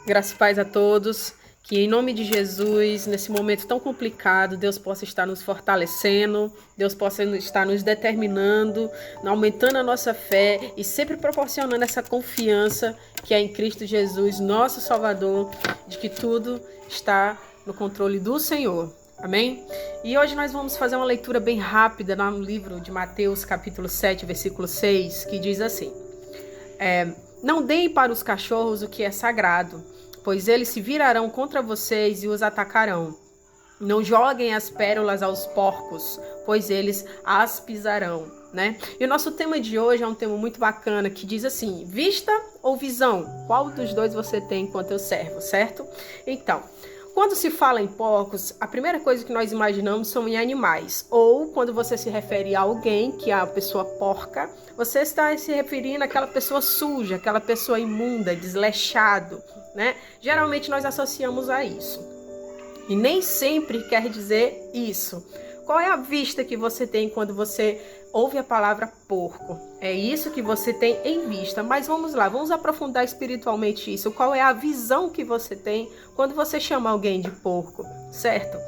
Graça e paz a todos. Que em nome de Jesus, nesse momento tão complicado, Deus possa estar nos fortalecendo, Deus possa estar nos determinando, aumentando a nossa fé e sempre proporcionando essa confiança que é em Cristo Jesus, nosso Salvador, de que tudo está no controle do Senhor. Amém? E hoje nós vamos fazer uma leitura bem rápida no livro de Mateus, capítulo 7, versículo 6, que diz assim: Não deem para os cachorros o que é sagrado, pois eles se virarão contra vocês e os atacarão. Não joguem as pérolas aos porcos, pois eles as pisarão, né? E o nosso tema de hoje é um tema muito bacana, que diz assim: vista ou visão? Qual dos dois você tem enquanto eu servo, certo? Então, quando se fala em porcos, a primeira coisa que nós imaginamos são em animais. Ou quando você se refere a alguém que é a pessoa porca, você está se referindo àquela pessoa suja, aquela pessoa imunda, desleixado, né? Geralmente nós associamos a isso. E nem sempre quer dizer isso. Qual é a vista que você tem quando você ouve a palavra porco? É isso que você tem em vista. Mas vamos lá, vamos aprofundar espiritualmente isso. Qual é a visão que você tem quando você chama alguém de porco, certo?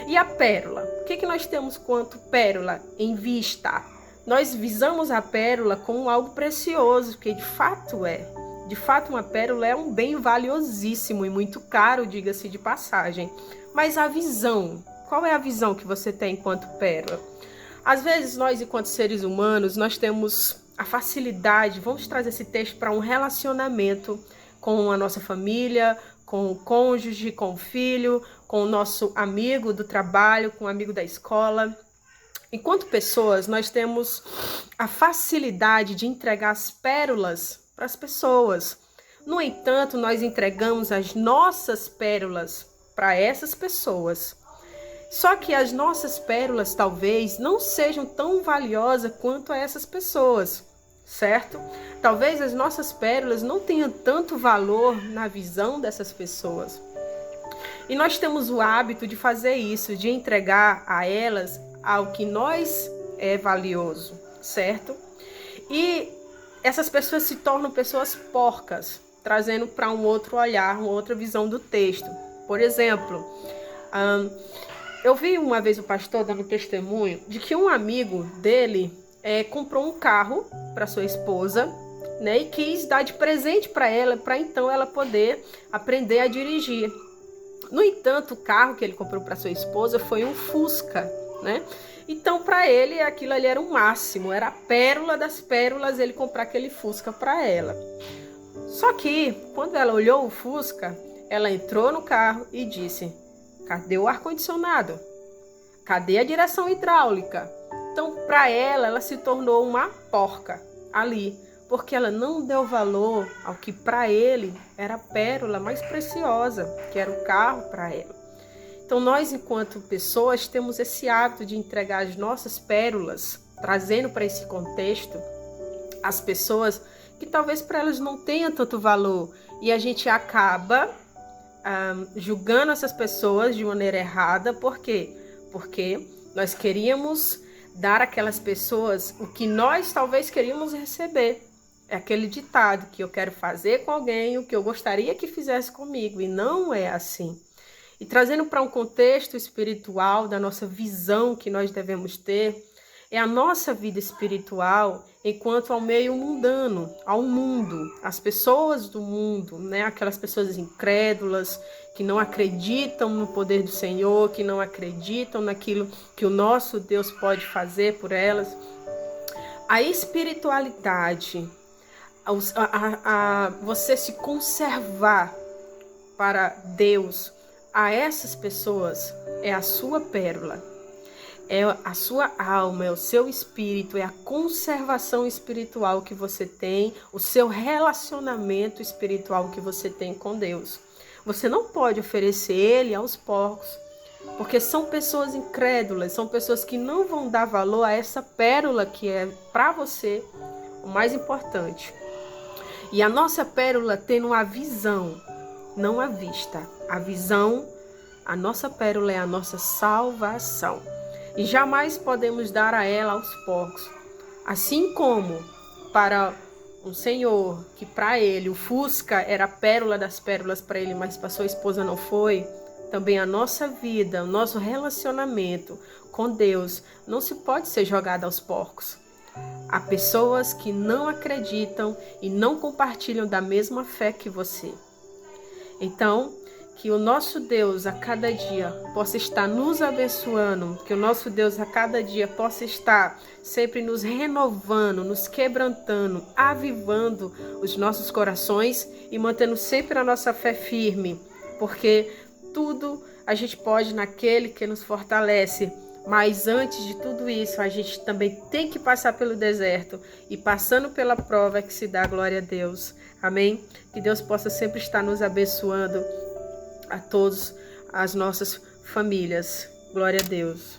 E a pérola? O que nós temos quanto pérola em vista? Nós visamos a pérola como algo precioso, que de fato é. De fato, uma pérola é um bem valiosíssimo e muito caro, diga-se de passagem. Mas a visão, qual é a visão que você tem enquanto pérola? Às vezes nós, enquanto seres humanos, nós temos a facilidade, vamos trazer esse texto para um relacionamento com a nossa família, com o cônjuge, com o filho, com o nosso amigo do trabalho, com o amigo da escola. Enquanto pessoas, nós temos a facilidade de entregar as pérolas para as pessoas. No entanto, nós entregamos as nossas pérolas para essas pessoas. Só que as nossas pérolas talvez não sejam tão valiosas quanto a essas pessoas, certo? Talvez as nossas pérolas não tenham tanto valor na visão dessas pessoas. E nós temos o hábito de fazer isso, de entregar a elas ao que nós é valioso, certo? E essas pessoas se tornam pessoas porcas, trazendo para um outro olhar, uma outra visão do texto. Por exemplo, eu vi uma vez o pastor dando testemunho de que um amigo dele comprou um carro para sua esposa, né, e quis dar de presente para ela, para então ela poder aprender a dirigir. No entanto, o carro que ele comprou para sua esposa foi um Fusca, né? Então, para ele, aquilo ali era o máximo, era a pérola das pérolas ele comprar aquele Fusca para ela. Só que, quando ela olhou o Fusca, ela entrou no carro e disse: cadê o ar-condicionado? Cadê a direção hidráulica? Então, para ela se tornou uma porca ali, porque ela não deu valor ao que para ele era a pérola mais preciosa, que era o carro para ela. Então, nós, enquanto pessoas, temos esse hábito de entregar as nossas pérolas, trazendo para esse contexto as pessoas que talvez para elas não tenham tanto valor, e a gente acaba julgando essas pessoas de maneira errada. Por quê? Porque nós queríamos dar àquelas pessoas o que nós talvez queríamos receber. É aquele ditado que eu quero fazer com alguém o que eu gostaria que fizesse comigo, e não é assim. E trazendo para um contexto espiritual da nossa visão que nós devemos ter, é a nossa vida espiritual enquanto ao meio mundano, ao mundo, as pessoas do mundo, né? Aquelas pessoas incrédulas, que não acreditam no poder do Senhor, que não acreditam naquilo que o nosso Deus pode fazer por elas. A espiritualidade, você se conservar para Deus, a essas pessoas, é a sua pérola. É a sua alma, é o seu espírito, é a conservação espiritual que você tem, o seu relacionamento espiritual que você tem com Deus. Você não pode oferecer ele aos porcos, porque são pessoas incrédulas, são pessoas que não vão dar valor a essa pérola que é para você o mais importante. E a nossa pérola tendo a visão, não a vista. A visão, a nossa pérola é a nossa salvação. E jamais podemos dar a ela aos porcos. Assim como para um senhor que para ele o Fusca era a pérola das pérolas para ele, mas para sua esposa não foi, também a nossa vida, o nosso relacionamento com Deus não se pode ser jogado aos porcos. Há pessoas que não acreditam e não compartilham da mesma fé que você. Então, que o nosso Deus a cada dia possa estar nos abençoando, que o nosso Deus a cada dia possa estar sempre nos renovando, nos quebrantando, avivando os nossos corações e mantendo sempre a nossa fé firme, porque tudo a gente pode naquele que nos fortalece. Mas antes de tudo isso, a gente também tem que passar pelo deserto. E passando pela prova é que se dá glória a Deus. Amém? Que Deus possa sempre estar nos abençoando a todos, as nossas famílias. Glória a Deus.